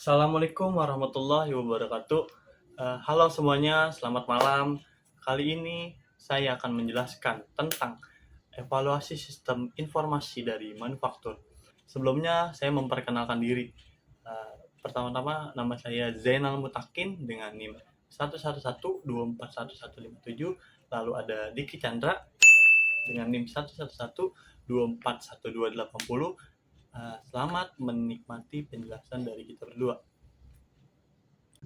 Assalamualaikum warahmatullahi wabarakatuh. Halo semuanya, selamat malam. Kali ini saya akan menjelaskan tentang evaluasi sistem informasi dari manufaktur. Sebelumnya saya memperkenalkan diri. Pertama-tama nama saya Zainal Mutakin dengan NIM 111241157. Lalu ada Diki Chandra dengan NIM 111241280. Selamat menikmati penjelasan dari kita berdua.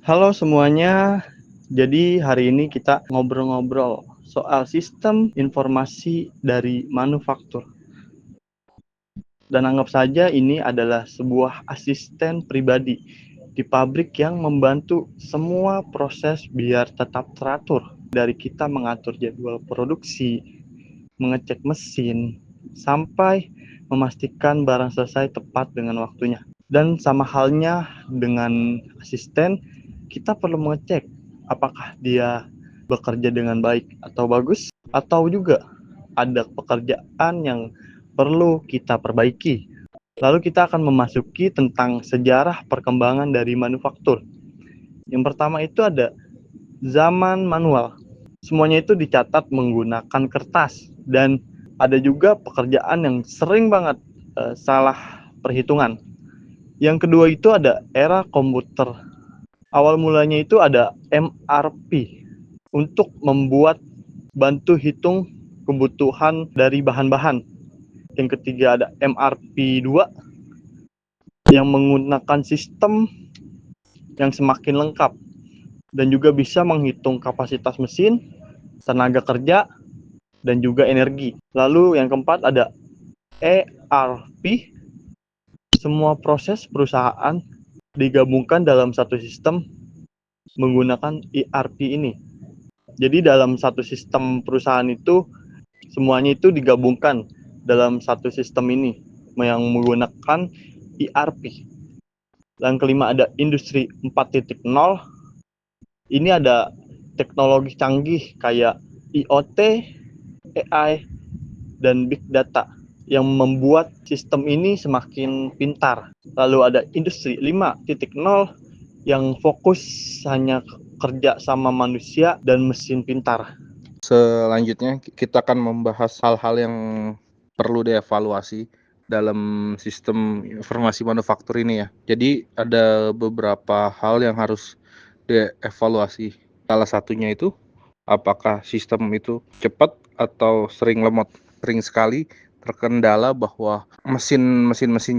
Halo semuanya, jadi hari ini kita ngobrol-ngobrol soal sistem informasi dari manufaktur. Dan anggap saja ini adalah sebuah asisten pribadi di pabrik yang membantu semua proses biar tetap teratur. Dari kita mengatur jadwal produksi, mengecek mesin, sampai memastikan barang selesai tepat dengan waktunya. Dan sama halnya dengan asisten, kita perlu mengecek apakah dia bekerja dengan baik atau bagus, atau juga ada pekerjaan yang perlu kita perbaiki. Lalu kita akan memasuki tentang sejarah perkembangan dari manufaktur. Yang pertama itu ada zaman manual. Semuanya itu dicatat menggunakan kertas, dan ada juga pekerjaan yang sering banget salah perhitungan. Yang kedua itu ada era komputer. Awal mulanya itu ada MRP untuk membuat bantu hitung kebutuhan dari bahan-bahan. Yang ketiga ada MRP 2 yang menggunakan sistem yang semakin lengkap dan juga bisa menghitung kapasitas mesin, tenaga kerja, dan juga energi. Lalu yang keempat ada ERP. Semua proses perusahaan digabungkan dalam satu sistem menggunakan ERP ini. Jadi dalam satu sistem perusahaan itu semuanya itu digabungkan dalam satu sistem ini yang menggunakan ERP. Yang kelima ada industri 4.0. Ini ada teknologi canggih kayak IoT, AI, dan big data yang membuat sistem ini semakin pintar. Lalu ada industri 5.0 yang fokus hanya kerja sama manusia dan mesin pintar. Selanjutnya kita akan membahas hal-hal yang perlu dievaluasi dalam sistem informasi manufaktur ini ya. Jadi ada beberapa hal yang harus dievaluasi. Salah satunya itu apakah sistem itu cepat atau sering lemot. Sering sekali terkendala bahwa mesin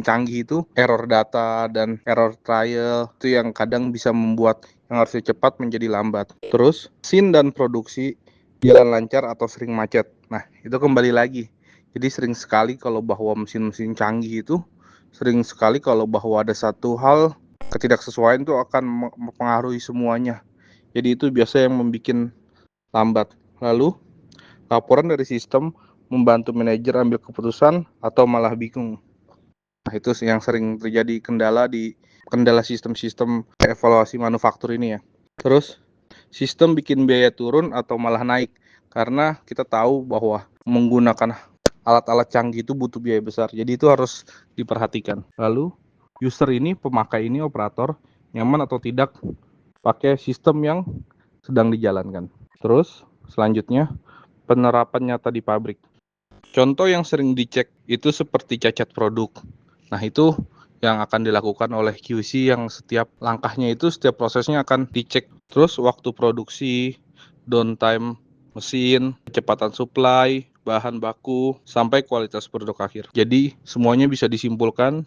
canggih itu error data dan error trial itu yang kadang bisa membuat yang harusnya cepat menjadi lambat. Terus mesin dan produksi jalan lancar atau sering macet. Nah, itu kembali lagi. Jadi sering sekali kalau bahwa mesin-mesin canggih itu sering sekali kalau bahwa ada satu hal ketidaksesuaian itu akan mempengaruhi semuanya. Jadi itu biasa yang membuat lambat. Lalu laporan dari sistem membantu manajer ambil keputusan atau malah bingung. Nah, itu yang sering terjadi kendala sistem-sistem evaluasi manufaktur ini ya. Terus sistem bikin biaya turun atau malah naik karena kita tahu bahwa menggunakan alat-alat canggih itu butuh biaya besar. Jadi itu harus diperhatikan. Lalu pemakai ini operator nyaman atau tidak pakai sistem yang sedang dijalankan. Terus selanjutnya penerapan nyata di pabrik. Contoh yang sering dicek itu seperti cacat produk. Nah, itu yang akan dilakukan oleh QC yang setiap langkahnya itu setiap prosesnya akan dicek. Terus waktu produksi, downtime mesin, kecepatan supply, bahan baku, sampai kualitas produk akhir. Jadi, semuanya bisa disimpulkan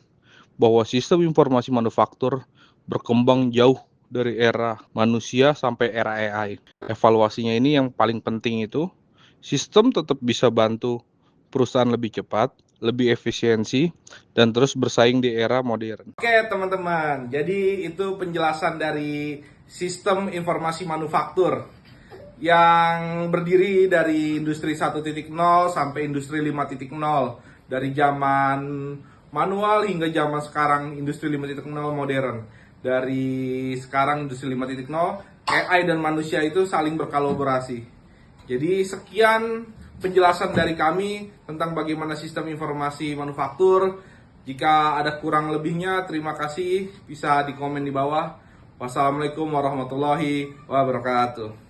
bahwa sistem informasi manufaktur berkembang jauh dari era manusia sampai era AI. Evaluasinya ini yang paling penting itu, sistem tetap bisa bantu perusahaan lebih cepat, lebih efisiensi, dan terus bersaing di era modern. Oke teman-teman, jadi itu penjelasan dari sistem informasi manufaktur yang berdiri dari industri 1.0 sampai industri 5.0, dari zaman manual hingga zaman sekarang industri 5.0 modern. Dari sekarang industri 5.0, AI dan manusia itu saling berkolaborasi. Jadi sekian penjelasan dari kami tentang bagaimana sistem informasi manufaktur. Jika ada kurang lebihnya, terima kasih. Bisa di komen di bawah. Wassalamualaikum warahmatullahi wabarakatuh.